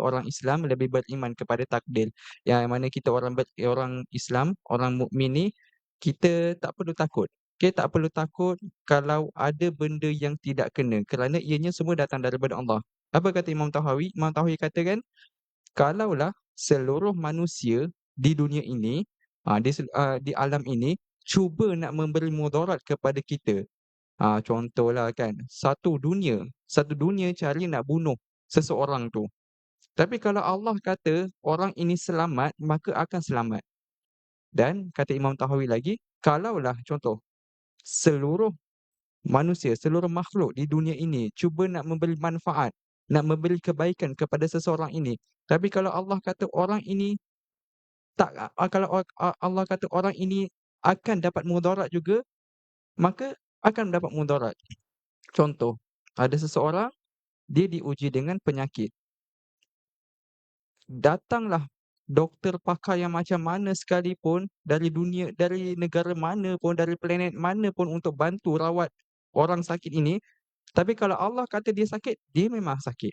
orang Islam lebih beriman kepada takdir. Yang mana kita orang Islam, orang mukmin ni, kita tak perlu takut. Okey, tak perlu takut kalau ada benda yang tidak kena kerana ianya semua datang daripada Allah. Apa kata Imam Tahawi? Imam Tahawi katakan, kalaulah seluruh manusia di dunia ini, di alam ini, cuba nak memberi mudarat kepada kita. Contohlah kan, satu dunia cari nak bunuh seseorang tu. Tapi kalau Allah kata orang ini selamat, maka akan selamat. Dan kata Imam Tahawi lagi, kalaulah contoh, seluruh manusia, seluruh makhluk di dunia ini cuba nak memberi manfaat, nak memberi kebaikan kepada seseorang ini. Tapi kalau Allah kata orang ini tak kalau Allah kata orang ini akan dapat mudarat juga, maka akan mendapat mudarat. Contoh, ada seseorang, dia diuji dengan penyakit. Datanglah doktor pakar yang macam mana sekalipun, dari negara mana pun, dari planet mana pun untuk bantu rawat orang sakit ini, tapi kalau Allah kata dia sakit, dia memang sakit.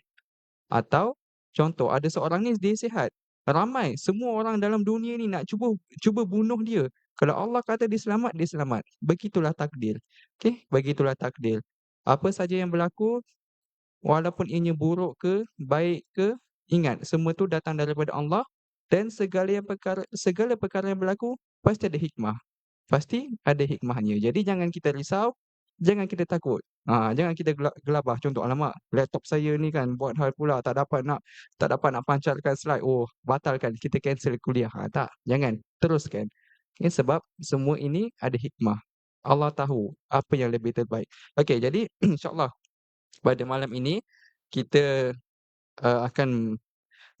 Atau contoh, ada seorang ni dia sihat, ramai semua orang dalam dunia ni nak cuba bunuh dia. Kalau Allah kata dia selamat, dia selamat. Begitulah takdir. Okey, begitulah takdir. Apa saja yang berlaku, walaupun ianya buruk ke, baik ke, ingat semua tu datang daripada Allah dan segala perkara yang berlaku pasti ada hikmah. Pasti ada hikmahnya. Jadi jangan kita risau, jangan kita takut. Jangan kita gelabah. Contoh, alamak, laptop saya ni kan buat hal pula tak dapat nak pancarkan slide. Oh, batalkan, kita cancel kuliah. Tak, jangan. Teruskan. Sebab semua ini ada hikmah. Allah tahu apa yang lebih terbaik. Okey, jadi insya-Allah pada malam ini kita akan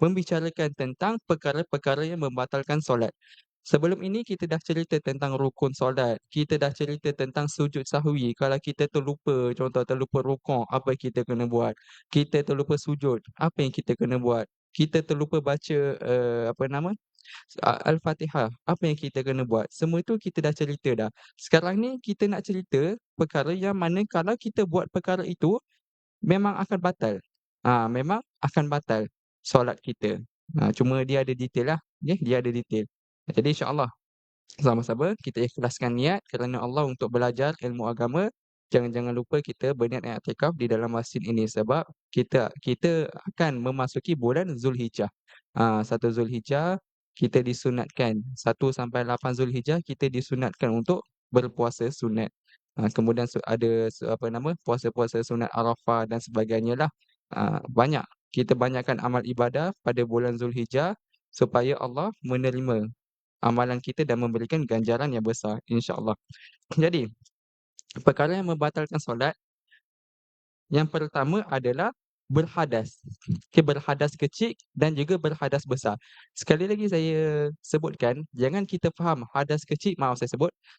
membicarakan tentang perkara-perkara yang membatalkan solat. Sebelum ini kita dah cerita tentang rukun solat, kita dah cerita tentang sujud sahwi. Kalau kita terlupa, contoh terlupa rukuk, apa kita kena buat? Kita terlupa sujud, apa yang kita kena buat? Kita terlupa baca Al-Fatihah, apa yang kita kena buat? Semua itu kita dah cerita dah. Sekarang ni kita nak cerita perkara yang mana kalau kita buat perkara itu memang akan batal. Memang akan batal solat kita. Cuma dia ada detail lah. Dia ada detail. Jadi insya-Allah sama-sama kita ikhlaskan niat kerana Allah untuk belajar ilmu agama. Jangan lupa kita berniat i'tikaf di dalam masjid ini sebab kita akan memasuki bulan Zulhijjah. 1 Zulhijjah kita disunatkan, 1 sampai 8 Zulhijjah kita disunatkan untuk berpuasa sunat. Kemudian ada puasa-puasa sunat Arafah dan sebagainya lah. Banyak. Kita banyakkan amal ibadah pada bulan Zulhijjah supaya Allah menerima amalan kita dan memberikan ganjaran yang besar, insya-Allah. Jadi, perkara yang membatalkan solat, yang pertama adalah berhadas. Berhadas kecil dan juga berhadas besar. Sekali lagi saya sebutkan, jangan kita faham hadas kecil,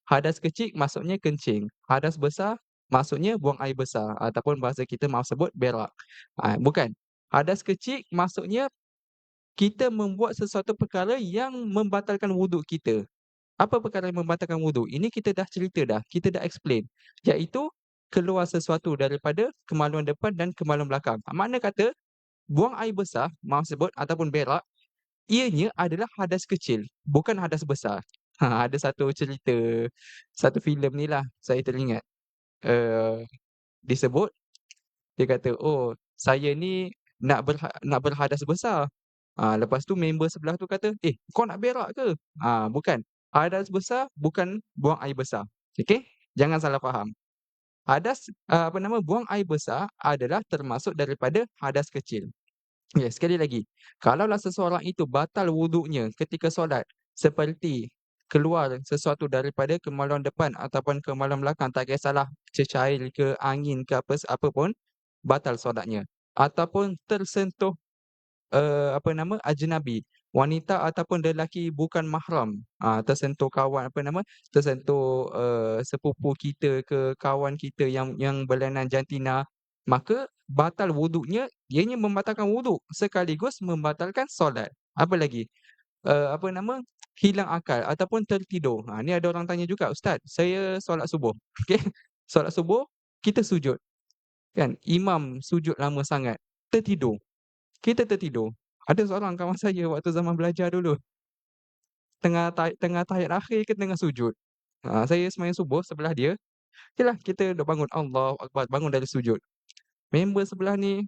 hadas kecil maksudnya kencing. Hadas besar maksudnya buang air besar ataupun bahasa kita sebut berak. Bukan. Hadas kecil maksudnya kita membuat sesuatu perkara yang membatalkan wuduk kita. Apa perkara yang membatalkan wuduk? Ini kita dah cerita dah, kita dah explain. Iaitu keluar sesuatu daripada kemaluan depan dan kemaluan belakang. Makna kata, buang air besar, ataupun berak, ianya adalah hadas kecil, bukan hadas besar. Ada satu cerita, satu filem ni lah, saya teringat. Disebut, dia kata, "Oh, saya ni nak berhadas besar." Lepas tu member sebelah tu kata, "Eh, kau nak berak ke?" Bukan. Hadas besar bukan buang air besar. Okey? Jangan salah faham. Buang air besar adalah termasuk daripada hadas kecil. Ya, sekali lagi. Kalaulah seseorang itu batal wuduknya ketika solat, seperti keluar sesuatu daripada kemaluan depan ataupun kemaluan belakang, tak kisahlah cecair ke, angin ke, apa pun, batal solatnya. Ataupun tersentuh ajnabi, wanita ataupun lelaki bukan mahram, tersentuh tersentuh sepupu kita ke kawan kita yang berlainan jantina, maka batal wuduknya, ianya membatalkan wuduk sekaligus membatalkan solat. Apa lagi? Hilang akal ataupun tertidur. Ni ada orang tanya juga, "Ustaz, saya solat subuh." Okey, solat subuh kita sujud, kan? Imam sujud lama sangat, tertidur. Kita tertidur. Ada seorang kawan saya waktu zaman belajar dulu, tengah tahiyat akhir ke tengah sujud. Saya sembahyang subuh sebelah dia, okeylah kita dah bangun, Allahu Akbar, bangun dari sujud. Member sebelah ni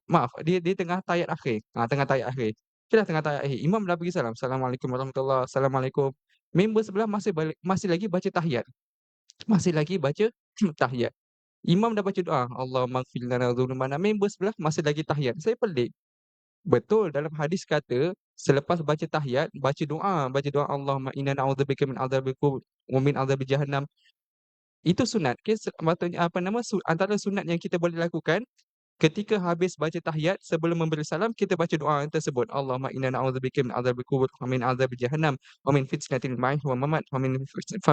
maaf, dia tengah tahiyat akhir, tengah tahiyat akhir. Okeylah tengah tahiyat akhir, imam dah bagi salam, "Assalamualaikum warahmatullahi." "Assalamualaikum." Member sebelah masih lagi baca tahiyat, masih lagi baca tahiyat. Imam dah baca doa, "Allahummaghfir lana dzunubana." Member sebelah masih lagi tahiyat. Saya pelik. Betul dalam hadis kata, selepas baca tahiyat, baca doa, "Allahumma inna na'udzubika min adzabil qubur wa min adzabi jahannam." Itu sunat. Sepatutnya antara sunat yang kita boleh lakukan ketika habis baca tahiyat sebelum memberi salam, kita baca doa yang tersebut. "Allahumma inna na'udzubika min adzabil qubur wa min adzabi jahannam wa min fitnatil mahya wal mamat wa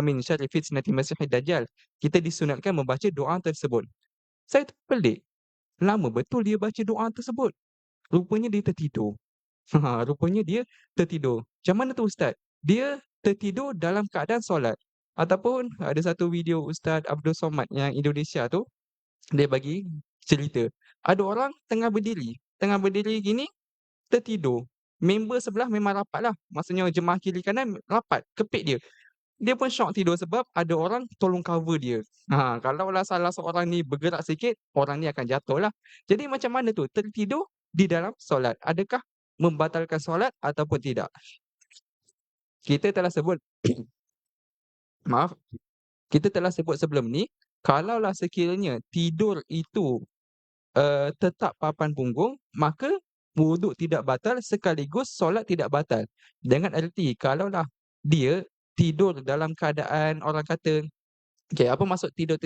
min syarri fitnatil masiihid dajjal." Kita disunatkan membaca doa tersebut. Saya terpelik, lama betul dia baca doa tersebut. Rupanya dia tertidur. Rupanya dia tertidur. Macam mana tu ustaz? Dia tertidur dalam keadaan solat. Ataupun ada satu video Ustaz Abdul Somad yang Indonesia tu, dia bagi cerita. Ada orang tengah berdiri gini, tertidur. Member sebelah memang rapatlah. Maksudnya jemaah kiri kanan rapat, kepit dia. Dia pun syok tidur sebab ada orang tolong cover dia. Kalaulah salah seorang ni bergerak sikit, orang ni akan jatuh lah. Jadi macam mana tu? Tertidur di dalam solat. Adakah membatalkan solat ataupun tidak? Kita telah sebut, maaf, kita telah sebut sebelum ni, kalaulah sekiranya tidur itu tetap papan punggung, maka wuduk tidak batal sekaligus solat tidak batal. Dengan erti kalaulah dia tidur dalam keadaan orang kata, okey, apa maksud tidur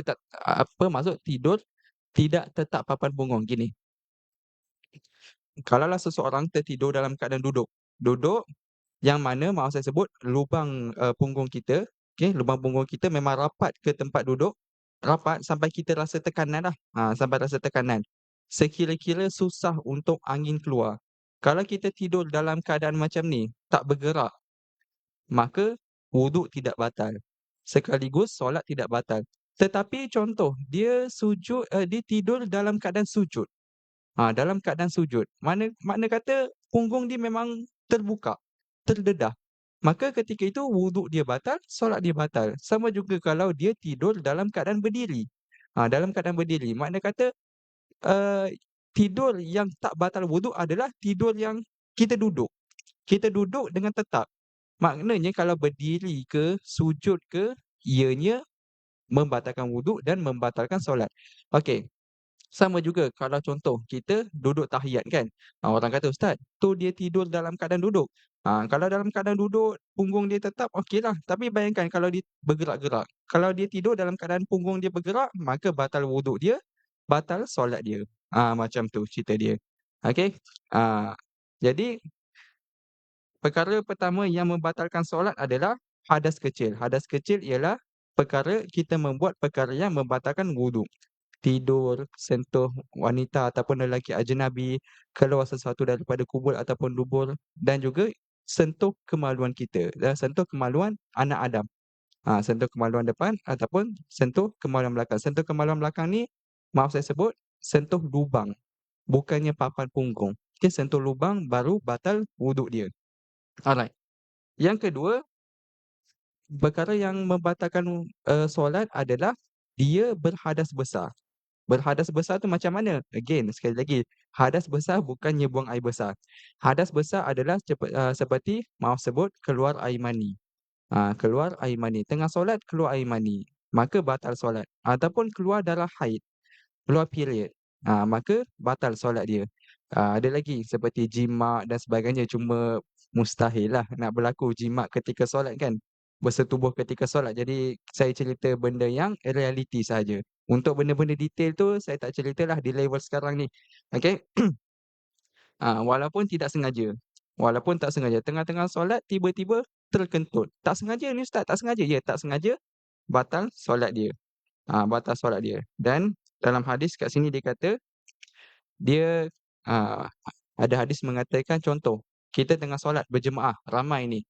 tidak tetap papan punggung? Gini, kalaulah seseorang tertidur dalam keadaan duduk yang mana maaf saya sebut lubang, punggung kita, okey, lubang punggung kita memang rapat ke tempat duduk, rapat sampai kita rasa tekanan lah, sampai rasa tekanan. Sekira-kira susah untuk angin keluar. Kalau kita tidur dalam keadaan macam ni, tak bergerak, maka wuduk tidak batal, sekaligus solat tidak batal. Tetapi contoh, dia tidur dalam keadaan sujud. Dalam keadaan sujud, makna kata punggung dia memang terbuka, terdedah. Maka ketika itu wuduk dia batal, solat dia batal. Sama juga kalau dia tidur dalam keadaan berdiri. Dalam keadaan berdiri, makna kata, tidur yang tak batal wuduk adalah tidur yang kita duduk. Kita duduk dengan tetap. Maknanya kalau berdiri ke, sujud ke, ianya membatalkan wuduk dan membatalkan solat. Okey. Sama juga kalau contoh kita duduk tahiyat kan. Orang kata, "Ustaz, tu dia tidur dalam keadaan duduk." Kalau dalam keadaan duduk, punggung dia tetap, okeylah. Tapi bayangkan kalau dia bergerak-gerak. Kalau dia tidur dalam keadaan punggung dia bergerak, maka batal wuduk dia, batal solat dia. Macam tu cerita dia. Okey. Jadi perkara pertama yang membatalkan solat adalah hadas kecil. Hadas kecil ialah perkara kita membuat perkara yang membatalkan wuduk. Tidur, sentuh wanita ataupun lelaki ajnabi, keluar sesuatu daripada kubur ataupun dubur, dan juga sentuh kemaluan kita dan sentuh kemaluan anak Adam. Sentuh kemaluan depan ataupun sentuh kemaluan belakang. Sentuh kemaluan belakang ni, maaf saya sebut, sentuh lubang, bukannya papan punggung. Okey, sentuh lubang baru batal wuduk dia. Alright. Yang kedua, perkara yang membatalkan, solat adalah dia berhadas besar. Berhadas besar tu macam mana? Again, sekali lagi, hadas besar bukannya buang air besar. Hadas besar adalah seperti maaf sebut keluar air mani. Keluar air mani. Tengah solat keluar air mani, maka batal solat. Ataupun keluar darah haid, keluar period, maka batal solat dia. Ada lagi seperti jimat dan sebagainya, cuma mustahil lah nak berlaku jimat ketika solat kan, bersetubuh ketika solat. Jadi saya cerita benda yang realiti sahaja. Untuk benda-benda detail tu saya tak ceritalah di level sekarang ni. Okey. Walaupun tak sengaja tengah-tengah solat tiba-tiba terkentut. Tak sengaja ni ustaz, tak sengaja. Ya, tak sengaja, batal solat dia. Batal solat dia. Dan dalam hadis kat sini dia kata, dia ah, ada hadis mengatakan contoh, kita tengah solat berjemaah, ramai ni.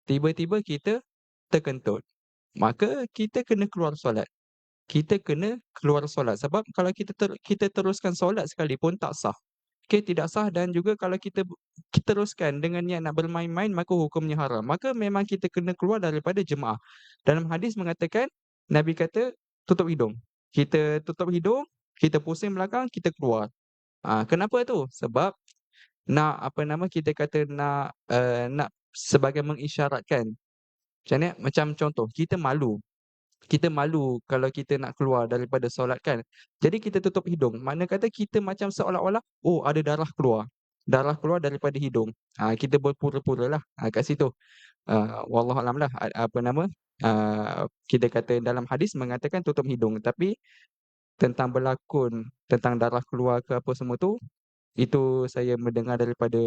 Tiba-tiba kita terkentut. Maka kita kena keluar solat. Kita kena keluar solat sebab kalau kita teruskan solat sekalipun tak sah. tidak sah dan juga kalau kita teruskan dengan niat nak bermain-main maka hukumnya haram. Maka memang kita kena keluar daripada jemaah. Dalam hadis mengatakan, Nabi kata, tutup hidung. Kita tutup hidung, kita pusing belakang, kita keluar. Kenapa tu? Sebab nak apa nama, kita kata nak sebagai mengisyaratkan. Macam ni, macam contoh, kita malu kalau kita nak keluar daripada solat kan. Jadi kita tutup hidung. Makna kata kita macam seolah-olah, oh ada darah keluar. Darah keluar daripada hidung. Kita berpura-pura lah kat situ. Wallahualam lah apa nama, kita kata dalam hadis mengatakan tutup hidung. Tapi tentang berlakon, tentang darah keluar ke apa semua tu, itu saya mendengar daripada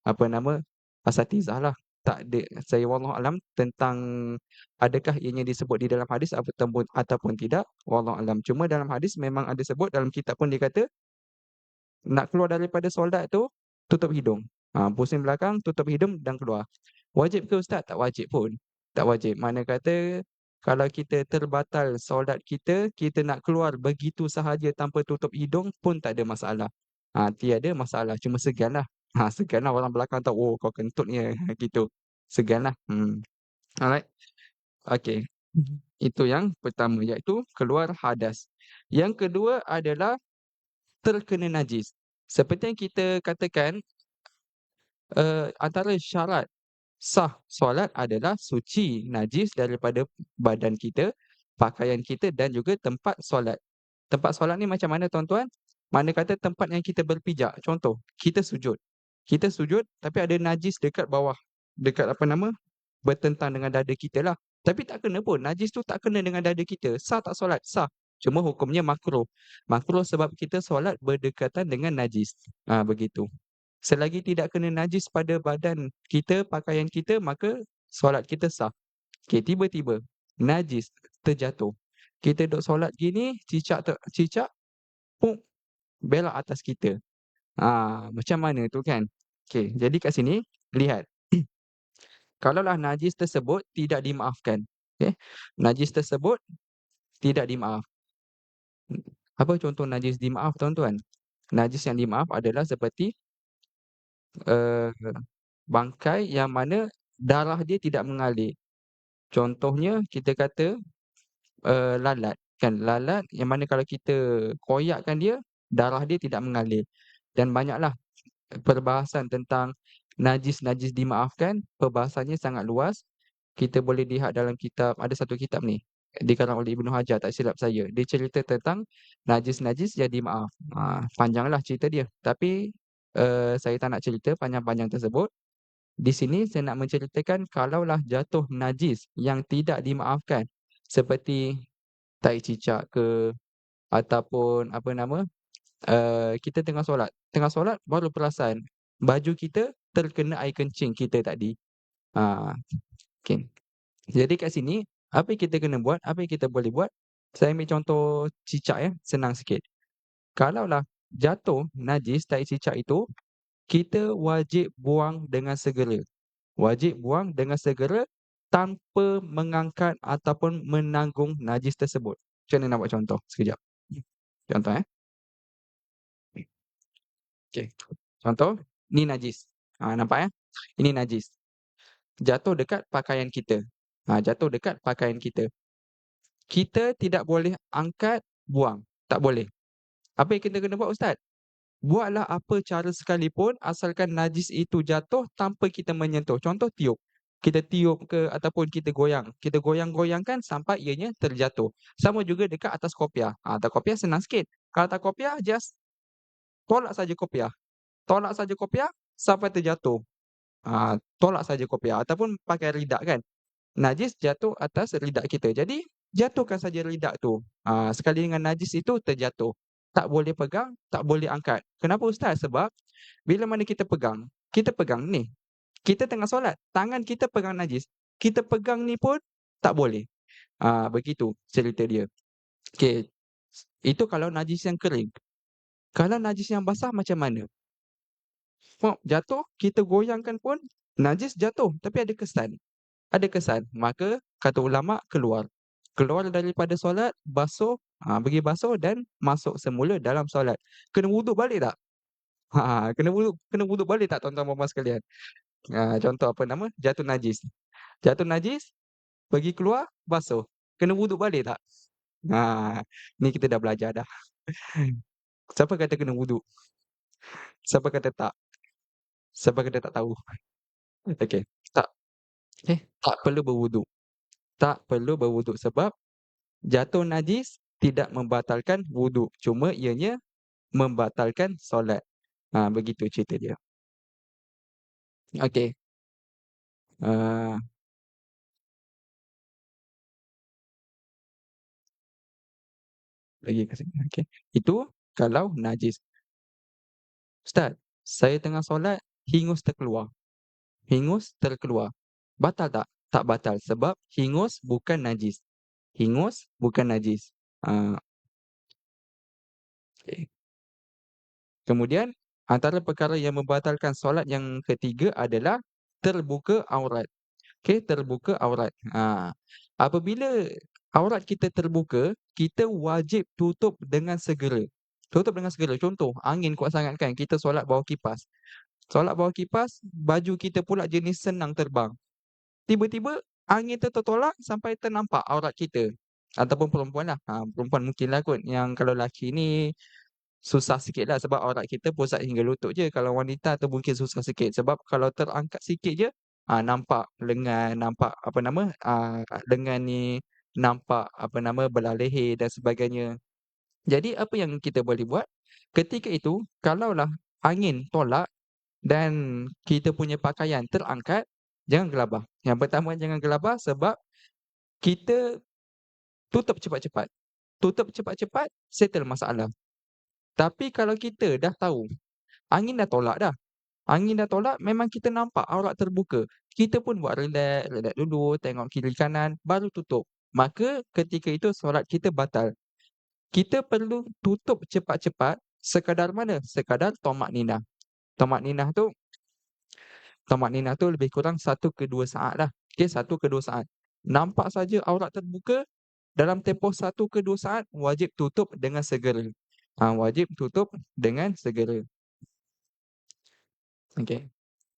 apa nama, asatizah lah. Tak ada, saya wallahualam tentang adakah ianya disebut di dalam hadis ataupun tidak, wallahualam. Cuma dalam hadis memang ada sebut, dalam kitab pun dia kata nak keluar daripada solat tu tutup hidung. Pusing belakang, tutup hidung dan keluar. Wajib ke ustaz? Tak wajib pun. Tak wajib. Mana kata kalau kita terbatal solat kita, kita nak keluar begitu sahaja tanpa tutup hidung pun tak ada masalah. Tiada masalah, cuma seganlah. Seganlah orang belakang tahu, oh kau kentutnya gitu. Seganlah. Alright. Okey. Itu yang pertama, iaitu keluar hadas. Yang kedua adalah terkena najis. Seperti yang kita katakan, antara syarat sah solat adalah suci najis daripada badan kita, pakaian kita dan juga tempat solat. Tempat solat ni macam mana tuan-tuan? Mana kata tempat yang kita berpijak. Contoh, kita sujud. Kita sujud tapi ada najis dekat bawah. Dekat apa nama? Bertentang dengan dada kita lah. Tapi tak kena pun. Najis tu tak kena dengan dada kita. Sah tak solat? Sah. Cuma hukumnya makruh. Makruh sebab kita solat berdekatan dengan najis. Begitu. Selagi tidak kena najis pada badan kita, pakaian kita, maka solat kita sah. Okey, tiba-tiba najis terjatuh. Kita duk solat gini, cicak, pum, belak atas kita. Macam mana tu kan? Okey, jadi kat sini, lihat. Kalaulah najis tersebut tidak dimaafkan. Okey, najis tersebut tidak dimaaf. Apa contoh najis dimaaf, tuan-tuan? Najis yang dimaaf adalah seperti bangkai yang mana darah dia tidak mengalir. Contohnya kita kata lalat kan, lalat yang mana kalau kita koyakkan dia, darah dia tidak mengalir. Dan banyaklah perbahasan tentang najis-najis dimaafkan, perbahasannya sangat luas. Kita boleh lihat dalam kitab, ada satu kitab ni dikarang oleh Ibnu Hajar tak silap saya. Dia cerita tentang najis-najis yang dimaaf. Panjanglah cerita dia. Tapi saya tak nak cerita panjang-panjang tersebut. Di sini saya nak menceritakan kalaulah jatuh najis yang tidak dimaafkan seperti tai cicak ke ataupun apa nama, kita tengah solat baru perasan baju kita terkena air kencing kita tadi. Okey. Jadi kat sini apa yang kita kena buat, apa yang kita boleh buat, saya ambil contoh cicak ya, senang sikit. Kalaulah jatuh najis tai cicak itu, kita wajib buang dengan segera. Wajib buang dengan segera tanpa mengangkat ataupun menanggung najis tersebut. Macam mana nak buat contoh? Sekejap. Contoh Okey. Contoh, ni najis. Nampak Ini najis. Jatuh dekat pakaian kita. Jatuh dekat pakaian kita. Kita tidak boleh angkat, buang. Tak boleh. Apa yang kita kena buat, Ustaz? Buatlah apa cara sekalipun asalkan najis itu jatuh tanpa kita menyentuh. Contoh tiup. Kita tiup ke ataupun kita goyang. Kita goyang-goyangkan sampai ianya terjatuh. Sama juga dekat atas kopiah. Atas kopiah senang sikit. Kalau atas kopiah, just tolak saja kopiah. Tolak saja kopiah sampai terjatuh. Tolak saja kopiah. Ataupun pakai ridak kan. Najis jatuh atas ridak kita. Jadi, jatuhkan saja ridak tu. Sekali dengan najis itu terjatuh. Tak boleh pegang, tak boleh angkat. Kenapa Ustaz? Sebab bila mana kita pegang ni. Kita tengah solat, tangan kita pegang najis. Kita pegang ni pun tak boleh. Begitu cerita dia. Okey. Itu kalau najis yang kering. Kalau najis yang basah macam mana? Jatuh, kita goyangkan pun najis jatuh tapi ada kesan. Ada kesan. Maka kata ulama keluar. Keluar daripada solat, basuh, pergi basuh dan masuk semula dalam solat. Kena wuduk balik tak? kena wuduk balik tak tuan-tuan puan-puan sekalian? Contoh apa nama, jatuh najis. Jatuh najis, pergi keluar, basuh. Kena wuduk balik tak? Ni kita dah belajar dah. Siapa kata kena wuduk? Siapa kata tak? Siapa kata tak tahu? Okey, tak tak perlu berwuduk. Tak perlu berwuduk sebab jatuh najis tidak membatalkan wuduk, cuma ianya membatalkan solat. Begitu cerita dia. Okey, uh, lagi kat sini, okey. Itu kalau najis. Ustaz, saya tengah solat, hingus terkeluar. Hingus terkeluar. Batal tak? Tak batal sebab hingus bukan najis. Hingus bukan najis. Ah, okey. Kemudian antara perkara yang membatalkan solat yang ketiga adalah terbuka aurat. Okey, terbuka aurat. Apabila aurat kita terbuka, kita wajib tutup dengan segera. Tutup dengan segera. Contoh, angin kuat sangat kan, kita solat bawah kipas. Solat bawah kipas, baju kita pula jenis senang terbang. Tiba-tiba angin tu tertolak sampai ternampak aurat kita. Ataupun perempuan lah. Perempuan mungkinlah kot. Yang kalau lelaki ni susah sikit lah sebab aurat kita pusat hingga lutut je. Kalau wanita tu mungkin susah sikit sebab kalau terangkat sikit je, nampak lengan, nampak apa nama, lengan ni, nampak apa nama, belah leher dan sebagainya. Jadi apa yang kita boleh buat, ketika itu kalaulah angin tolak dan kita punya pakaian terangkat, jangan gelabah. Yang pertama jangan gelabah sebab kita tutup cepat-cepat. Tutup cepat-cepat, settle masalah. Tapi kalau kita dah tahu, angin dah tolak dah. Angin dah tolak, memang kita nampak aurat terbuka. Kita pun buat relax, relax dulu, tengok kiri kanan, baru tutup. Maka ketika itu solat kita batal. Kita perlu tutup cepat-cepat, sekadar mana? Sekadar tomak ninah tu Tamak Nina tu lebih kurang 1 ke 2 saat lah. Okey, 1 ke 2 saat. Nampak saja aurat terbuka, dalam tempoh 1 ke 2 saat, wajib tutup dengan segera. Wajib tutup dengan segera. Okey.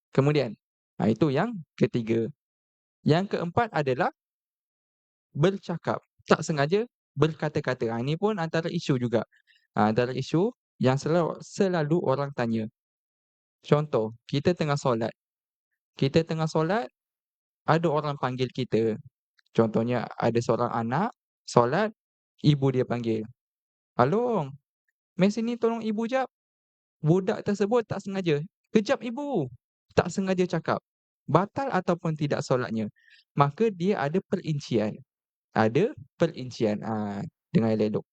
Kemudian, itu yang ketiga. Yang keempat adalah bercakap. Tak sengaja berkata-kata. Ini pun antara isu juga. Antara isu yang selalu orang tanya. Contoh, kita tengah solat. Kita tengah solat, ada orang panggil kita. Contohnya ada seorang anak solat, ibu dia panggil, "Along, mai sini tolong ibu jap." Budak tersebut tak sengaja, "Kejap ibu." Tak sengaja cakap. Batal ataupun tidak solatnya? Maka dia ada perincian. Ada perincian. Dengar elok-elok.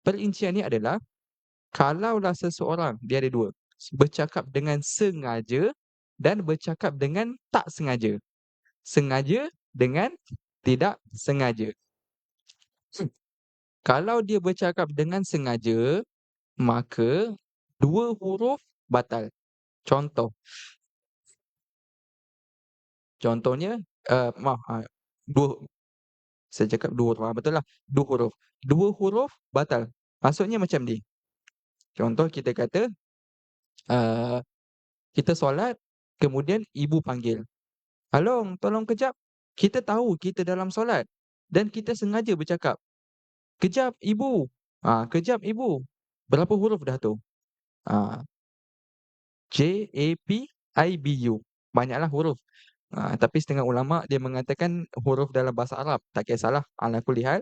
Perincian ni adalah kalaulah seseorang, dia ada dua, bercakap dengan sengaja dan bercakap dengan tak sengaja. Sengaja dengan tidak sengaja. Kalau dia bercakap dengan sengaja, maka 2 huruf batal. Contohnya, maaf, 2 saya cakap 2 huruf, betul lah, 2 huruf. 2 huruf batal. Maksudnya macam ni, contoh kita kata, eee, kita solat, kemudian ibu panggil, "Along, tolong kejap." Kita tahu kita dalam solat dan kita sengaja bercakap, "Kejap ibu." "Kejap ibu." Berapa huruf dah tu? Ah, JAPIBU. Banyaklah huruf. Tapi setengah ulama dia mengatakan huruf dalam bahasa Arab, tak kisahlah, ala kulli hal.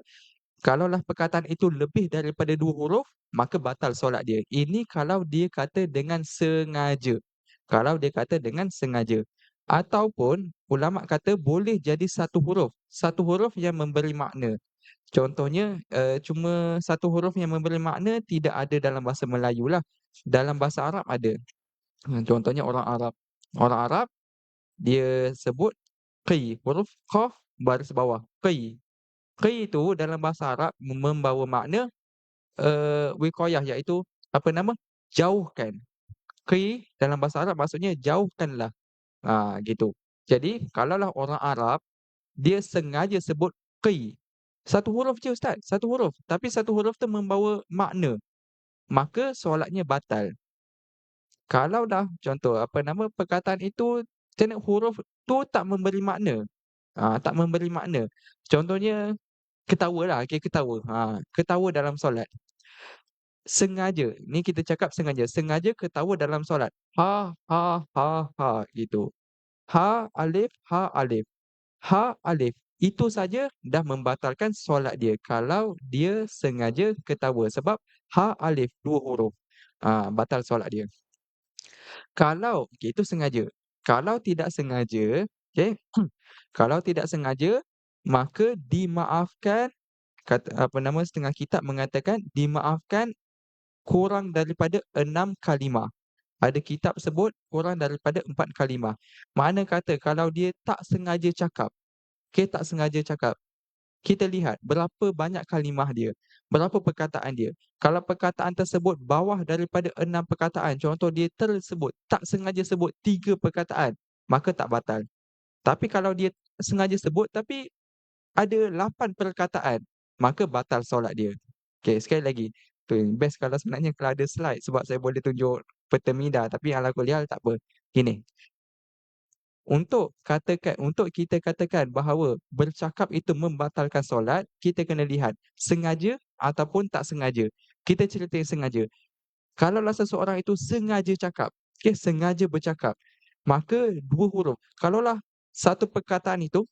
Kalaulah perkataan itu lebih daripada 2 huruf, maka batal solat dia. Ini kalau dia kata dengan sengaja. Kalau dia kata dengan sengaja. Ataupun ulama kata boleh jadi 1 huruf. 1 huruf yang memberi makna. Contohnya, cuma 1 huruf yang memberi makna tidak ada dalam bahasa Melayu lah. Dalam bahasa Arab ada. Contohnya orang Arab. Orang Arab dia sebut qi, huruf qaf baris bawah, qi. Qi itu dalam bahasa Arab membawa makna wiqayah, iaitu apa nama? Jauhkan. Qi dalam bahasa Arab maksudnya jauhkanlah. Gitu. Jadi kalaulah orang Arab dia sengaja sebut qi. 1 huruf je ustaz, 1 huruf. Tapi 1 huruf tu membawa makna. Maka solatnya batal. Kalau dah contoh, apa nama, perkataan itu huruf tu tak memberi makna, tak memberi makna. Contohnya ketawalah, okey ketawa, ketawa dalam solat. Sengaja, ni kita cakap sengaja ketawa dalam solat. Ha, ha, ha, ha, gitu. Ha, alif, ha, alif. Ha, alif. Itu saja dah membatalkan solat dia kalau dia sengaja ketawa sebab ha, alif, 2 huruf. Batal solat dia. Kalau okey itu sengaja. Kalau tidak sengaja, okey, kalau tidak sengaja, maka dimaafkan apa nama, setengah kitab mengatakan dimaafkan kurang daripada 6 kalimah. Ada kitab sebut kurang daripada 4 kalimah. Makna kata kalau dia tak sengaja cakap, okey, tak sengaja cakap, kita lihat berapa banyak kalimah dia, berapa perkataan dia. Kalau perkataan tersebut bawah daripada 6 perkataan, contoh dia tersebut, tak sengaja sebut 3 perkataan, maka tak batal. Tapi kalau dia sengaja sebut tapi ada 8 perkataan, maka batal solat dia. Okey, sekali lagi, tu best kalau sebenarnya kalau ada slide sebab saya boleh tunjuk peta minda tapi ala kulli hal tak apa. Gini, untuk kita katakan bahawa bercakap itu membatalkan solat, kita kena lihat sengaja ataupun tak sengaja. Kita cerita yang sengaja. Kalaulah seseorang itu sengaja cakap, okey, sengaja bercakap, maka 2 huruf. Kalaulah satu perkataan itu,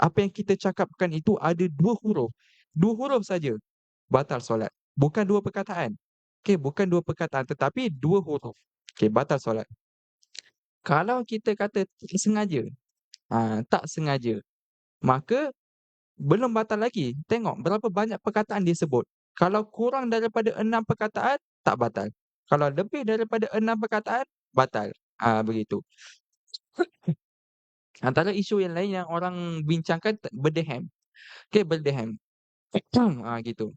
apa yang kita cakapkan itu ada 2 huruf, 2 huruf saja, batal solat. Bukan 2 perkataan. Okey, bukan 2 perkataan tetapi 2 huruf. Okey, batal solat. Kalau kita kata tak sengaja, tak sengaja, maka belum batal lagi. Tengok berapa banyak perkataan dia sebut. Kalau kurang daripada 6 perkataan, tak batal. Kalau lebih daripada 6 perkataan, batal. Begitu. Antara isu yang lain yang orang bincangkan berdehem. Okey, berdehem. Gitu.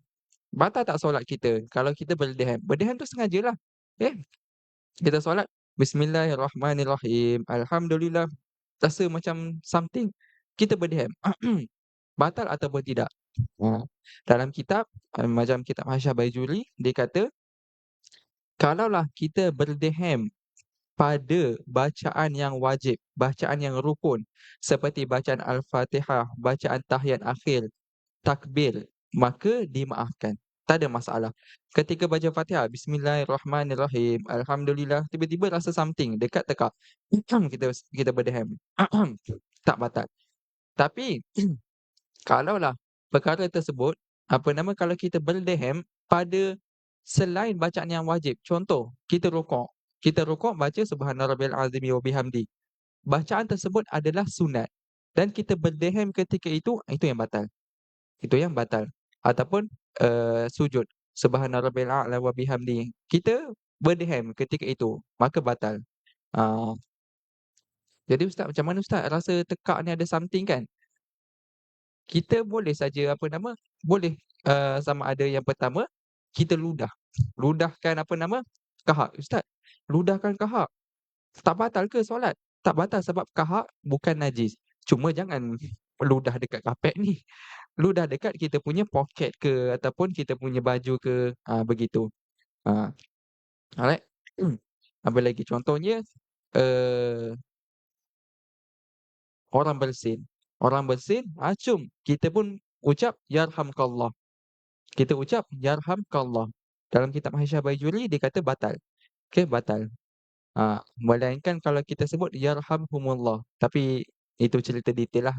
Batal tak solat kita kalau kita berdehem? Berdehem tu sengajalah. Okey, kita solat, Bismillahirrahmanirrahim, Alhamdulillah, rasa macam something, kita berdehem. Batal ataupun tidak? Dalam kitab, macam kitab Hasyah Baijuri, dia kata, kalaulah kita berdehem pada bacaan yang wajib, bacaan yang rukun, seperti bacaan Al-Fatihah, bacaan tahiyat akhir, takbir, maka dimaafkan. Tak ada masalah. Ketika baca Fatihah, Bismillahirrahmanirrahim, Alhamdulillah, tiba-tiba rasa something dekat tekak. Kita kita berdehem. Tak batal. Tapi kalaulah perkara tersebut, apa nama, kalau kita berdehem pada selain bacaan yang wajib, contoh kita rukuk baca subhana rabbiyal azimi wa bihamdi. Bacaan tersebut adalah sunat dan kita berdehem ketika itu yang batal. Itu yang batal. Ataupun sujud subhana rabbiyal a'la wa bihamdi. Kita berdehem ketika itu, maka batal. Ah, jadi ustaz, macam mana ustaz rasa tekak ni ada something kan? Kita boleh saja apa nama, boleh sama ada yang pertama, kita ludahkan apa nama, kahak. Ustaz, ludahkan kahak, tak batal ke solat? Tak batal sebab kahak bukan najis. Cuma jangan ludah dekat kapet ni. Ludah dekat kita punya poket ke ataupun kita punya baju ke, begitu. Ah, alright. Apa lagi contohnya, eee, orang bersin. Orang bersin, acung, kita pun ucap yarhamkallah. Kita ucap yarhamkallah. Dalam kitab Hasyah Baijuri dia kata batal. Okey, batal. Melainkan kalau kita sebut yarhamhumullah. Tapi itu cerita detail lah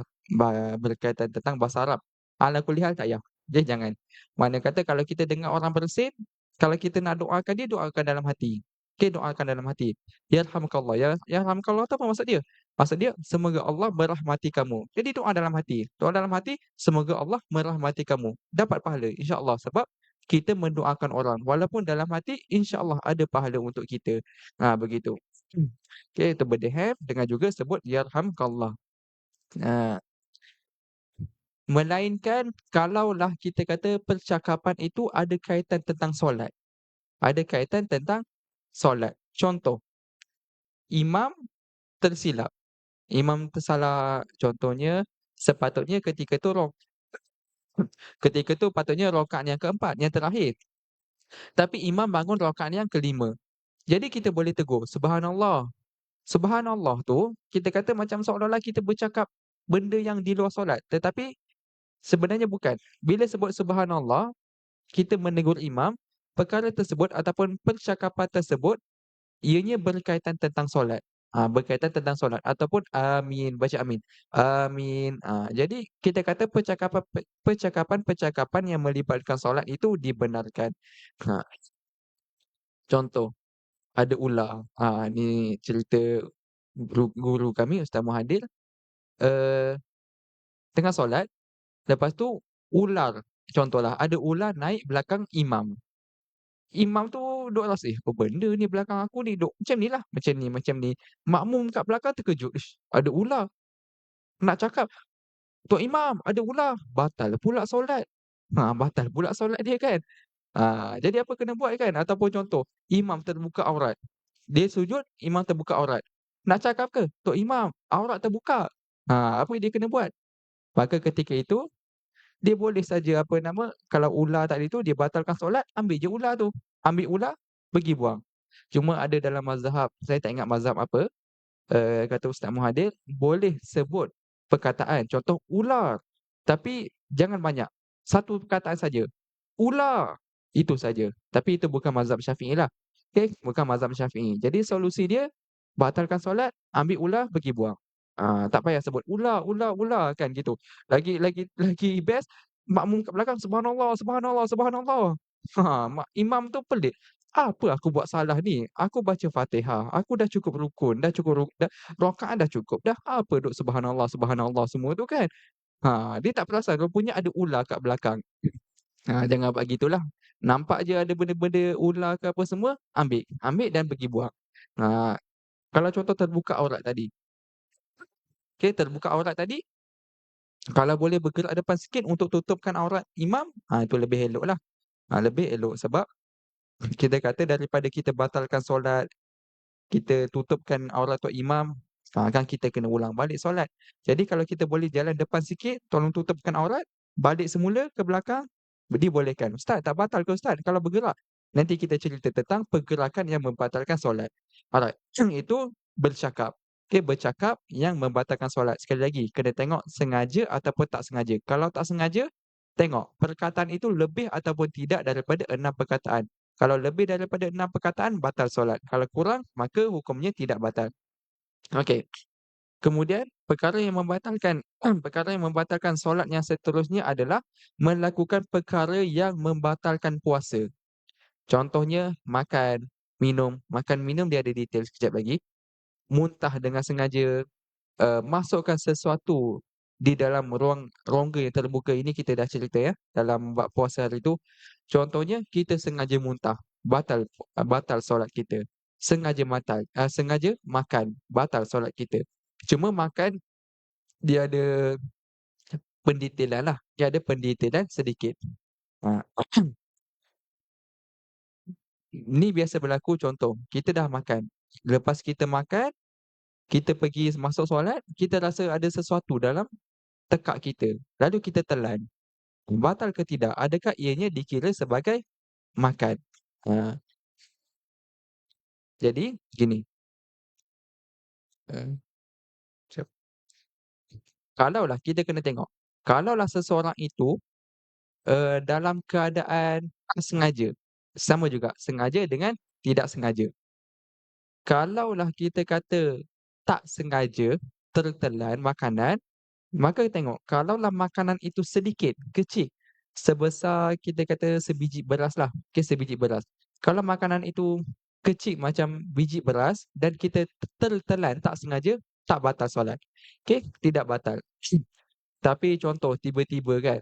berkaitan tentang bahasa Arab. Ala kulli hal tak payah. Jadi jangan. Mana kata kalau kita dengar orang bersin, kalau kita nak doakan dia, doakan dalam hati. Okey, doakan dalam hati. Yarhamkallah. Yarhamkallah tu apa maksud dia? Maksud dia, semoga Allah merahmati kamu. Jadi doa dalam hati. Doa dalam hati, semoga Allah merahmati kamu. Dapat pahala, insya-Allah. Sebab kita mendoakan orang. Walaupun dalam hati, insya-Allah ada pahala untuk kita. Begitu. Okey, itu berdehem dengan juga sebut yarhamkallah. Ah, Melainkan kalaulah kita kata percakapan itu ada kaitan tentang solat. Ada kaitan tentang solat. Contoh, imam tersilap. Imam tersalah, contohnya sepatutnya ketika tu patutnya rakaat yang keempat, yang terakhir. Tapi imam bangun rakaat yang kelima. Jadi kita boleh tegur, "Subhanallah." Subhanallah tu, kita kata macam seolah-olah kita bercakap benda yang di luar solat, tetapi sebenarnya bukan. Bila sebut subhanallah, kita menegur imam, perkara tersebut ataupun percakapan tersebut ianya berkaitan tentang solat. Berkaitan tentang solat ataupun amin, baca amin. Amin. Jadi kita kata percakapan-percakapan yang melibatkan solat itu dibenarkan. Ha, contoh, ada ular. Ni cerita guru kami Ustaz Muhadir, eee, tengah solat, lepas tu ular, contohlah ada ular naik belakang imam. Imam tu duk rasa, apa benda ni belakang aku ni, duk macam ni lah, macam ni macam ni. Makmum kat belakang terkejut, "Ish, ada ular." Nak cakap, "Tok Imam, ada ular." Batal pula solat. Batal pula solat dia kan. Jadi apa kena buat kan? Ataupun contoh, imam terbuka aurat. Dia sujud, imam terbuka aurat. Nak cakap ke? "Tok Imam, aurat terbuka." Apa dia kena buat? Maka ketika itu dia boleh saja, apa nama, kalau ular tadi tu dia batalkan solat, ambil je ular tu. Ambil ular, pergi buang. Cuma ada dalam mazhab, saya tak ingat mazhab apa, kata Ustaz Muhadir, boleh sebut perkataan, contoh ular, tapi jangan banyak. Satu perkataan saja, ular, itu saja. Tapi itu bukan mazhab Syafi'i lah. Okey, bukan mazhab Syafi'i. Jadi solusi dia, batalkan solat, ambil ular, pergi buang. Tak payah sebut ular, ular, ular kan gitu. Lagi best makmum kat belakang subhanallah, subhanallah, subhanallah. Imam tu pelik. Apa aku buat salah ni? Aku baca Fatihah, aku dah cukup rukun, dah cukup dah rakaat dah cukup dah. Apa duk subhanallah, subhanallah semua tu kan? Dia tak perasan rupanya ada ular kat belakang. Jangan buat gitulah. Nampak je ada benda-benda ular ke apa semua, ambil. Ambil dan pergi buang. Ha, kalau contoh terbuka aurat tadi. Okey, terbuka aurat tadi, kalau boleh bergerak depan sikit untuk tutupkan aurat imam, itu lebih eloklah. Lebih elok sebab kita kata daripada kita batalkan solat, kita tutupkan aurat tok imam, kan kita kena ulang balik solat. Jadi kalau kita boleh jalan depan sikit, tolong tutupkan aurat, balik semula ke belakang, dibolehkan. "Ustaz, tak batal ke Ustaz kalau bergerak?" Nanti kita cerita tentang pergerakan yang membatalkan solat. Alright, itu bercakap. Okey, bercakap yang membatalkan solat. Sekali lagi, kena tengok sengaja ataupun tak sengaja. Kalau tak sengaja, tengok perkataan itu lebih ataupun tidak daripada 6 perkataan. Kalau lebih daripada 6 perkataan, batal solat. Kalau kurang, maka hukumnya tidak batal. Okey. Kemudian perkara yang membatalkan perkara yang membatalkan solat yang seterusnya adalah melakukan perkara yang membatalkan puasa. Contohnya makan, minum. Makan, minum dia ada detail sekejap lagi. Muntah dengan sengaja, masukkan sesuatu di dalam ruang rongga yang terbuka, ini kita dah cerita ya, dalam bab puasa hari tu. Contohnya kita sengaja muntah, batal solat kita. Sengaja makan, batal solat kita. Cuma makan dia ada pendetailan lah, dia ada pendetailan sedikit. Ha, Ni biasa berlaku, contoh, kita dah makan. Lepas kita makan, kita pergi masuk solat, kita rasa ada sesuatu dalam tekak kita, lalu kita telan. Batal ke tidak? Adakah ianya dikira sebagai makan? Ha, jadi gini, eee, jap kalaulah kita kena tengok, kalaulah seseorang itu, dalam keadaan tak sengaja, sama juga, sengaja dengan tidak sengaja. Kalaulah kita kata tak sengaja tertelan makanan, maka tengok, kalaulah makanan itu sedikit, kecil, sebesar kita kata sebiji beraslah, okey, sebiji beras. Kalau makanan itu kecil macam biji beras dan kita tertelan tak sengaja, tak batal solat. Okey, tidak batal. Tapi contoh tiba-tiba kan,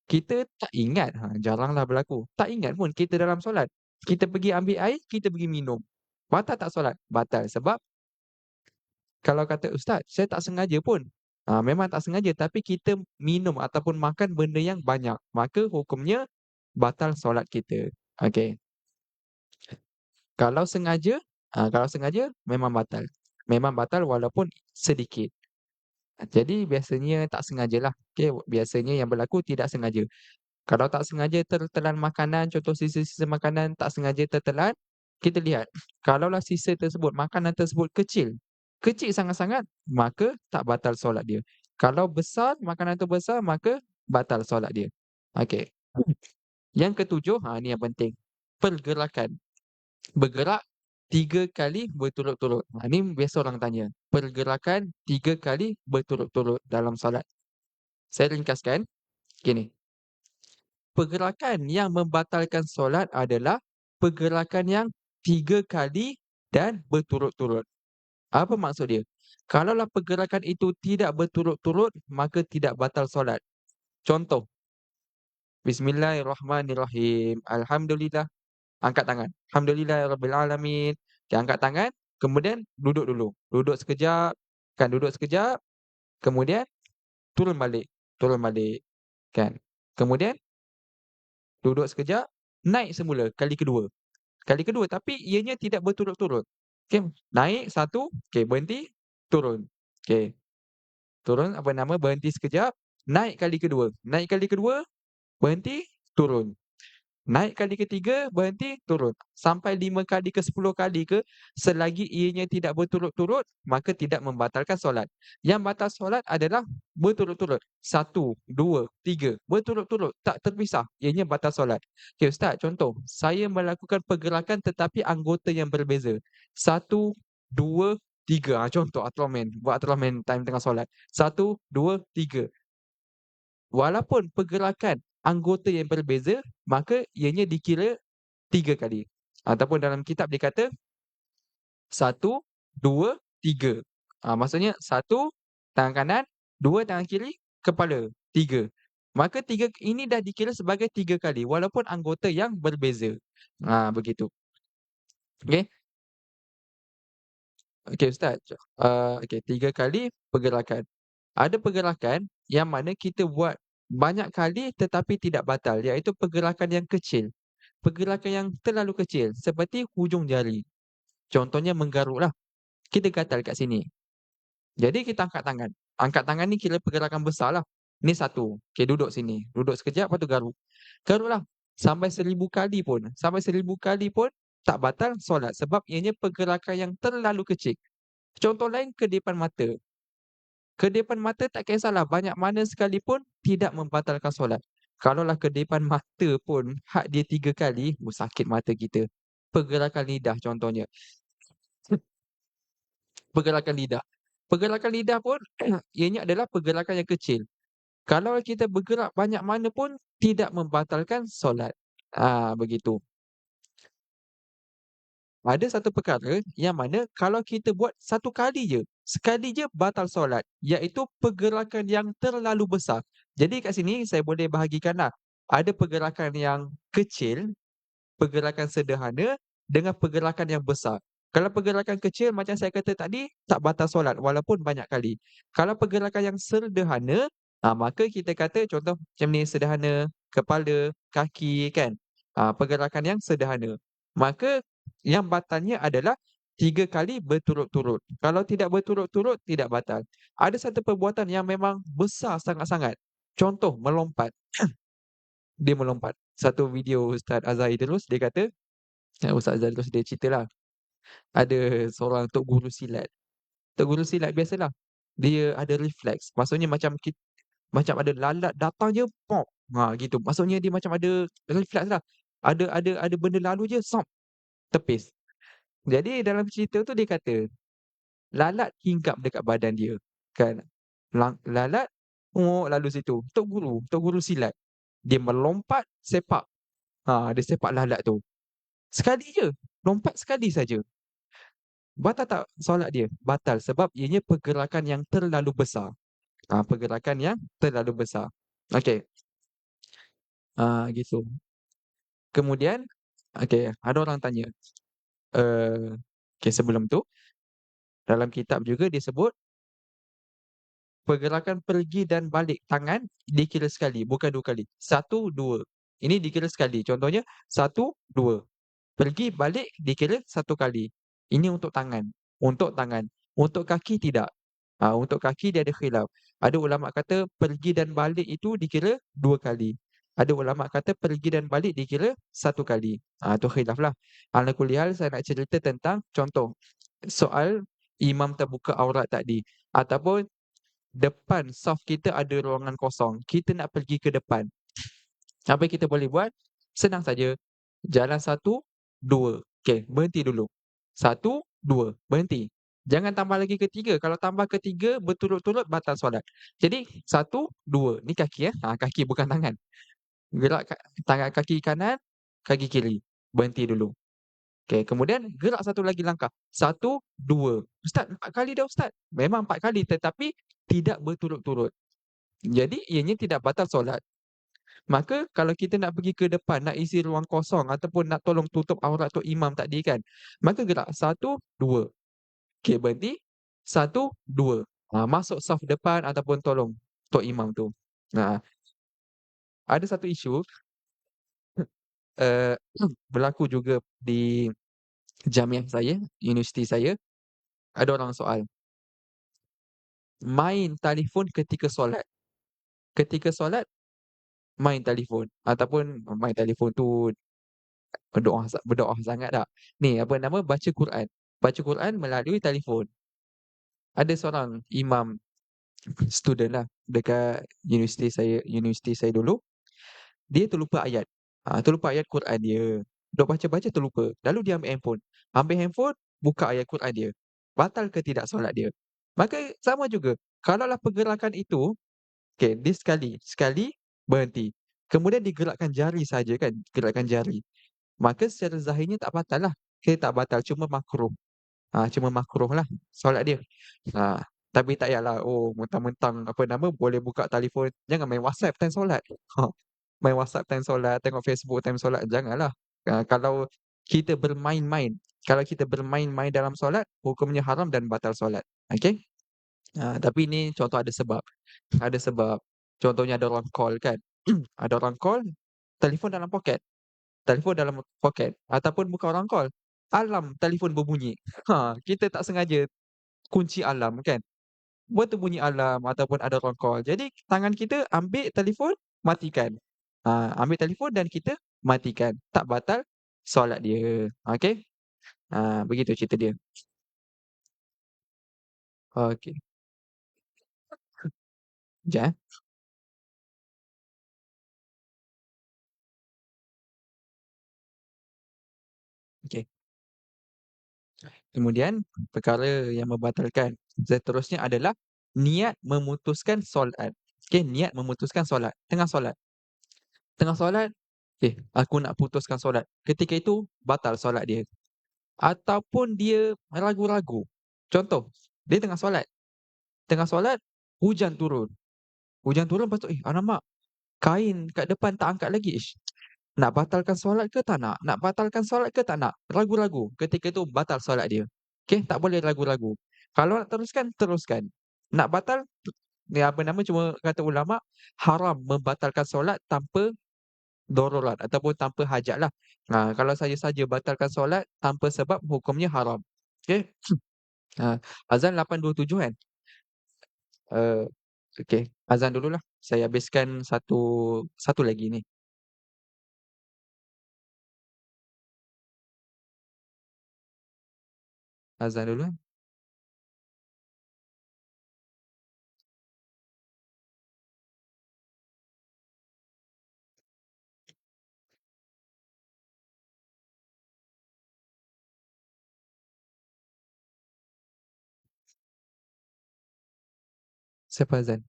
kita tak ingat, jaranglah berlaku, tak ingat pun kita dalam solat. Kita pergi ambil air, kita pergi minum. Batal tak solat? Batal. Sebab kalau kata, "Ustaz, saya tak sengaja pun." Memang tak sengaja, tapi kita minum ataupun makan benda yang banyak, maka hukumnya batal solat kita. Okey. Kalau sengaja, kalau sengaja memang batal. Memang batal walaupun sedikit. Jadi biasanya tak sengajalah. Okey, biasanya yang berlaku tidak sengaja. Kalau tak sengaja tertelan makanan, contoh sisa-sisa makanan tak sengaja tertelan, kita lihat, kalaulah sisa tersebut, makanan tersebut kecil, kecil sangat-sangat, maka tak batal solat dia. Kalau besar, makanan tu besar, maka batal solat dia. Okey. Yang ketujuh, ni yang penting, pergerakan. Bergerak 3 kali berturut-turut. Ni biasa orang tanya, pergerakan 3 kali berturut-turut dalam solat. Saya ringkaskan, gini, pergerakan yang membatalkan solat adalah pergerakan yang 3 kali dan berturut-turut. Apa maksud dia? Kalaulah pergerakan itu tidak berturut-turut, maka tidak batal solat. Contoh, Bismillahirrahmanirrahim. Alhamdulillah, angkat tangan. Alhamdulillahirabbil alamin. Okey, angkat tangan, kemudian duduk dulu. Duduk sekejap, kan duduk sekejap, kemudian turun balik, kan. Kemudian duduk sekejap, naik semula kali kedua. Kali kedua, tapi ianya tidak berturut-turut. Okey, naik satu, okey berhenti, turun. Okey, turun berhenti sekejap, naik kali kedua. Naik kali kedua, berhenti, turun. Naik kali ketiga, berhenti, turun. Sampai 5 kali ke 10 kali ke, selagi ianya tidak berturut-turut, maka tidak membatalkan solat. Yang batal solat adalah berturut-turut. 1, 2, 3, berturut-turut, tak terpisah, ianya batal solat. Okey Ustaz, contoh, saya melakukan pergerakan tetapi anggota yang berbeza. 1, 2, 3. Contoh Ultraman, buat Ultraman time tengah solat. 1, 2, 3. Walaupun pergerakan anggota yang berbeza, maka ianya dikira 3 kali. Ataupun dalam kitab dia kata 1, 2, 3. Maksudnya 1 tangan kanan, 2 tangan kiri, kepala, 3. Maka 3 ini dah dikira sebagai 3 kali walaupun anggota yang berbeza. Begitu. Okey. Okey Ustaz, okey 3 kali pergerakan. Ada pergerakan yang mana kita buat banyak kali tetapi tidak batal, iaitu pergerakan yang kecil. Pergerakan yang terlalu kecil seperti hujung jari. Contohnya menggaruklah. Kita gatal kat sini. Jadi kita angkat tangan. Angkat tangan ni kira pergerakan besarlah. Ni satu. Okey, duduk sini. Duduk sekejap, lepas tu garuk. Garuklah sampai 1000 kali pun. Sampai 1000 kali pun tak batal solat sebab ianya pergerakan yang terlalu kecil. Contoh lain, kedipan mata. Kedipan mata tak kisahlah banyak mana sekalipun tidak membatalkan solat. Kalaulah kedipan mata pun had dia 3 kali, sakit mata kita. Pergerakan lidah contohnya. Pergerakan lidah. Pergerakan lidah pun ianya adalah pergerakan yang kecil. Kalau kita bergerak banyak mana pun tidak membatalkan solat. Begitu. Ada satu perkara yang mana kalau kita buat satu kali je, sekali je batal solat, iaitu pergerakan yang terlalu besar. Jadi kat sini saya boleh bahagikanlah. Ada pergerakan yang kecil, pergerakan sederhana dengan pergerakan yang besar. Kalau pergerakan kecil macam saya kata tadi, tak batal solat walaupun banyak kali. Kalau pergerakan yang sederhana, maka kita kata contoh macam ni sederhana, kepala, kaki kan. Pergerakan yang sederhana. Maka yang batalnya adalah 3 kali berturut-turut. Kalau tidak berturut-turut, tidak batal. Ada satu perbuatan yang memang besar sangat-sangat. Contoh melompat. Dia melompat. Satu video Ustaz Azhar Idrus, dia kata, Ustaz Azhar Idrus dia ceritalah, ada seorang tok guru silat. Tok guru silat biasalah, dia ada refleks. Maksudnya macam ada lalat datang je, pop. Gitu. Maksudnya dia macam ada refleks lah. Ada benda lalu je, sop, tepis. Jadi dalam cerita tu dia kata, lalat hinggap dekat badan dia, kan. Lalat, lalu situ. Tok guru silat. Dia melompat, sepak. Dia sepak lalat tu. Sekali je, lompat sekali saja. Batal tak solat dia? Batal sebab ianya pergerakan yang terlalu besar. Pergerakan yang terlalu besar. Okey. Gitu. Kemudian, okey, ada orang tanya. Okey, sebelum tu, dalam kitab juga disebut pergerakan pergi dan balik tangan dikira sekali, bukan 2 kali. 1, 2. Ini dikira sekali. Contohnya 1, 2. Pergi balik dikira 1 kali. Ini untuk tangan. Untuk tangan. Untuk kaki tidak. Untuk kaki dia ada khilaf. Ada ulama kata pergi dan balik itu dikira 2 kali. Ada ulama kata pergi dan balik dikira satu kali. Tu khilaf lah. Ala kulli hal saya nak cerita tentang contoh soal imam terbuka aurat tadi ataupun depan saf kita ada ruangan kosong, kita nak pergi ke depan. Apa yang kita boleh buat? Senang saja. Jalan satu, dua. Okey, berhenti dulu. Satu, dua, berhenti. Jangan tambah lagi ketiga. Kalau tambah ketiga berturut-turut batal solat. Jadi satu, dua. Ni kaki kaki bukan tangan. Gerak tangan kaki kanan, kaki kiri. Berhenti dulu. Okey, kemudian gerak satu lagi langkah. Satu, dua. Ustaz, 4 kali dah Ustaz. Memang 4 kali tetapi tidak berturut-turut. Jadi ianya tidak batal solat. Maka kalau kita nak pergi ke depan, nak isi ruang kosong ataupun nak tolong tutup aurat tok imam tadi kan, maka gerak satu, dua. Okey, berhenti. Satu, dua. Masuk saf depan ataupun tolong tok imam tu. Ha, ada satu isu uh, berlaku juga di jamiah saya, universiti saya, ada orang soal, main telefon ketika solat. Ketika solat, main telefon ataupun main telefon tu berdoa sangat tak. Ni apa nama, baca Quran. Baca Quran melalui telefon. Ada seorang imam student lah dekat universiti saya dulu, dia terlupa ayat. Terlupa ayat Quran dia. Duk baca-baca terlupa. Lalu dia ambil handphone. Ambil handphone, buka ayat Quran dia. Batal ke tidak solat dia? Maka sama juga. Kalaulah pergerakan itu, okey, dia sekali berhenti. Kemudian digerakkan jari saja kan, gerakkan jari. Maka secara zahirnya tak batal lah. Okay, tak batal, cuma makruh. Cuma makruh lah solat dia. Tapi tak payahlah, mentang-mentang apa nama, boleh buka telefon, jangan main WhatsApp time solat. Main WhatsApp time solat, tengok Facebook time solat, janganlah. Kalau kita bermain-main, kalau kita bermain-main dalam solat, hukumnya haram dan batal solat. Okey? Tapi ni contoh ada sebab. Ada sebab. Contohnya ada orang call kan. Ada orang call, telefon dalam poket. Telefon dalam poket ataupun bukan orang call, alarm telefon berbunyi. Kita tak sengaja kunci alarm kan. Berbunyi alarm ataupun ada orang call. Jadi tangan kita ambil telefon, matikan. Ambil telefon dan kita matikan. Tak batal solat dia. Okey? Begitu cerita dia. Okey. Sekejap eh. Okey. Kemudian perkara yang membatalkan seterusnya adalah niat memutuskan solat. Okey, niat memutuskan solat. Tengah solat, aku nak putuskan solat. Ketika itu batal solat dia. Ataupun dia ragu-ragu. Contoh, dia tengah solat hujan turun. Hujan turun lepas tu, alamak, kain kat depan tak angkat lagi. Nak batalkan solat ke tak nak? Nak batalkan solat ke tak nak? Ragu-ragu. Ketika itu batal solat dia. Okey, tak boleh ragu-ragu. Kalau nak teruskan, teruskan. Nak batal, ni apa nama, cuma kata ulama, haram membatalkan solat tanpa darurat ataupun tanpa hajat lah. Kalau saja-saja batalkan solat tanpa sebab, hukumnya haram. Okey? Azan 8.27 kan? Uh, okey, azan dululah. Saya habiskan satu satu lagi ni. Azan dulu. Siapa azan?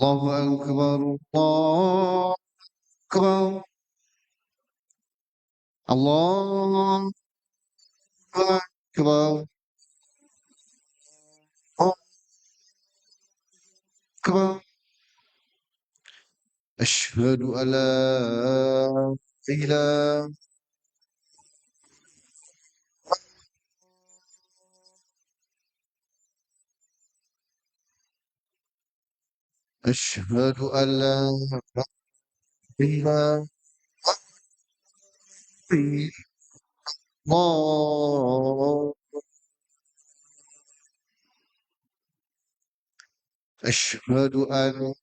الله أكبر الله أكبر الله أكبر الله أكبر أشهد أن لا إله أشهد أن لا إله إلا الله أشهد أن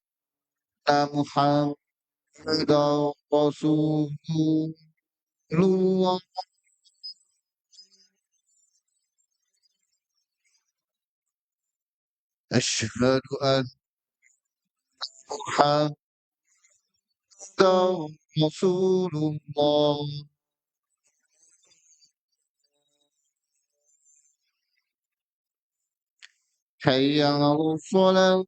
محمدا رسول الله أشهد أن محمدا رسول الله حي على الصلاة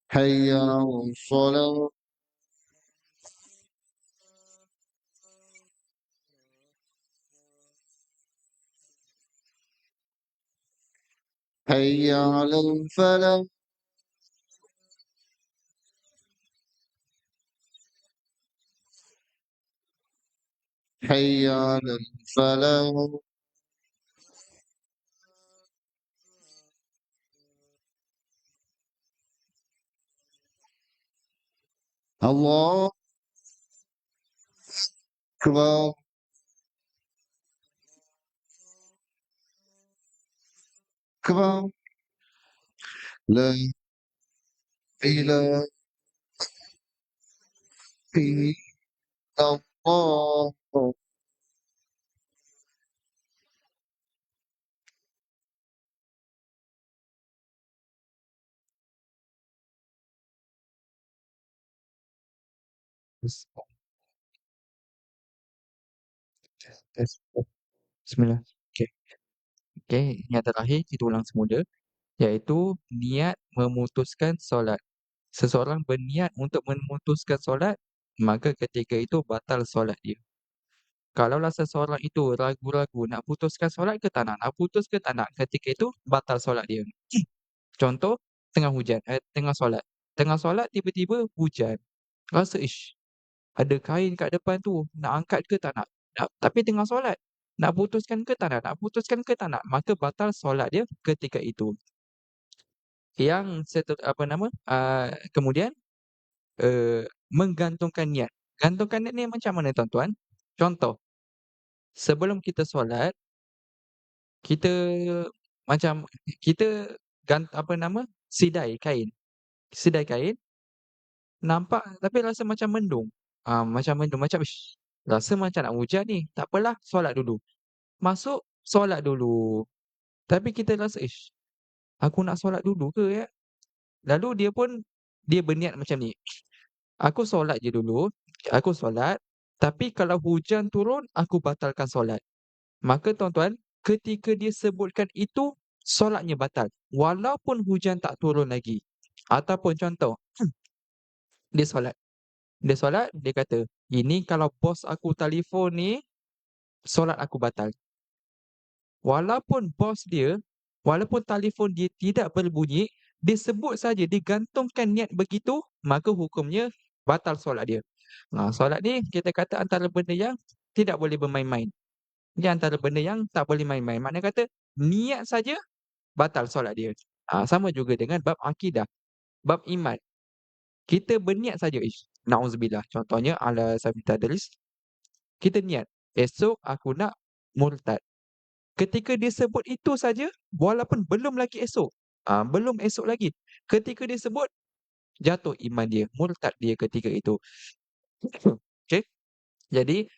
حي على الصلاة حي على الفلاح حي على الفلاح الله أكبر أكبر لا إله إلا الله Yes. Yes. Bismillah. Okey. Okey, yang terakhir kita ulang semula, iaitu niat memutuskan solat. Seseorang berniat untuk memutuskan solat, maka ketika itu batal solat dia. Kalaulah seseorang itu ragu-ragu nak putuskan solat ke tak nak, nak putus ke tak nak, ketika itu batal solat dia. Contoh, tengah solat. Tengah solat tiba-tiba hujan. Rasa, ish, ada kain kat depan tu, nak angkat ke tak nak? Tapi tengah solat. Nak putuskan ke tak nak? Nak putuskan ke tak nak? Maka batal solat dia ketika itu. Kemudian menggantungkan niat. Gantungkan niat ni macam mana tuan-tuan? Contoh, sebelum kita solat, kita macam kita sidai kain. Sidai kain, nampak tapi rasa macam mendung. Macam mendung, macam ish, rasa macam nak hujan ni. Tak apalah, solat dulu. Masuk, solat dulu. Tapi kita rasa, ish, aku nak solat dulu ke ya? Lalu dia berniat macam ni. Aku solat je dulu. Aku solat. Tapi kalau hujan turun, aku batalkan solat. Maka tuan-tuan, ketika dia sebutkan itu, solatnya batal. Walaupun hujan tak turun lagi. Ataupun contoh, dia solat. Dia solat, dia kata, ini kalau bos aku telefon ni, solat aku batal. Walaupun telefon dia tidak berbunyi, dia sebut saja, dia gantungkan niat begitu, maka hukumnya batal solat dia. Solat ni kita kata antara benda yang tidak boleh bermain-main. Dia antara benda yang tak boleh main-main. Maknanya kata niat saja batal solat dia. Sama juga dengan bab akidah, bab iman. Kita berniat saja, na'udzubillah. Contohnya ala sabil tadris, kita niat, esok aku nak murtad. Ketika dia sebut itu saja, walaupun belum lagi esok, belum esok lagi, ketika dia sebut, jatuh iman dia, murtad dia ketika itu. Okey. Jadi,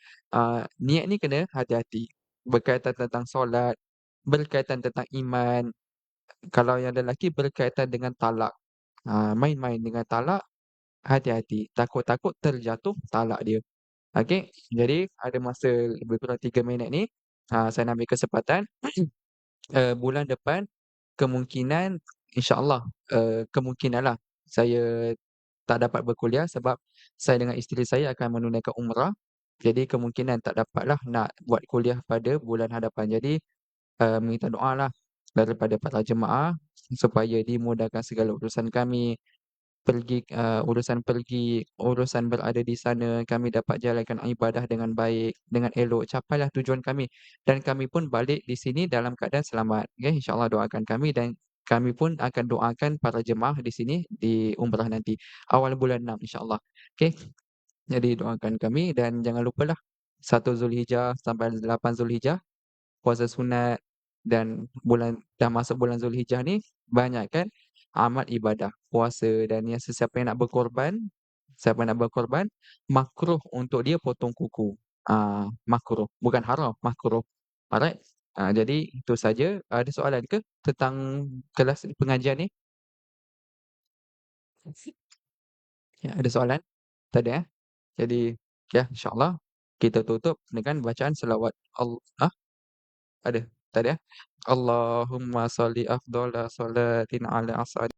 niat ni kena hati-hati. Berkaitan tentang solat, berkaitan tentang iman. Kalau yang lelaki berkaitan dengan talak. Main-main dengan talak, hati-hati. Takut-takut terjatuh talak dia. Okey. Jadi, ada masa lebih kurang 3 minit ni, saya nak ambil kesempatan bulan depan kemungkinan insya-Allah kemungkinanlah saya tak dapat berkuliah sebab saya dengan isteri saya akan menunaikan umrah. Jadi kemungkinan tak dapatlah nak buat kuliah pada bulan hadapan. Jadi minta doalah daripada para jemaah supaya dimudahkan segala urusan kami, urusan pergi, urusan berada di sana, kami dapat jalankan ibadah dengan baik, dengan elok, capailah tujuan kami dan kami pun balik di sini dalam keadaan selamat. Okey, insya-Allah doakan kami dan kami pun akan doakan para jemaah di sini di umrah nanti, awal bulan 6 insya-Allah. Okey, jadi doakan kami dan jangan lupalah 1 Zulhijjah sampai 8 Zulhijjah puasa sunat dan dah masuk bulan Zulhijjah ni banyakkan amal ibadah, puasa dan yang sesiapa yang nak berkorban, siapa nak berkorban, makruh untuk dia potong kuku. Makruh, bukan haram, makruh. Alright? Jadi itu saja. Ada soalan ke tentang kelas pengajian ni? Ya, ada soalan? Tak ada, eh? Jadi, ya insya-Allah kita tutup dengan bacaan selawat ada? Tak ada, eh? Allahumma shalli afdhala sholatin ala as'ad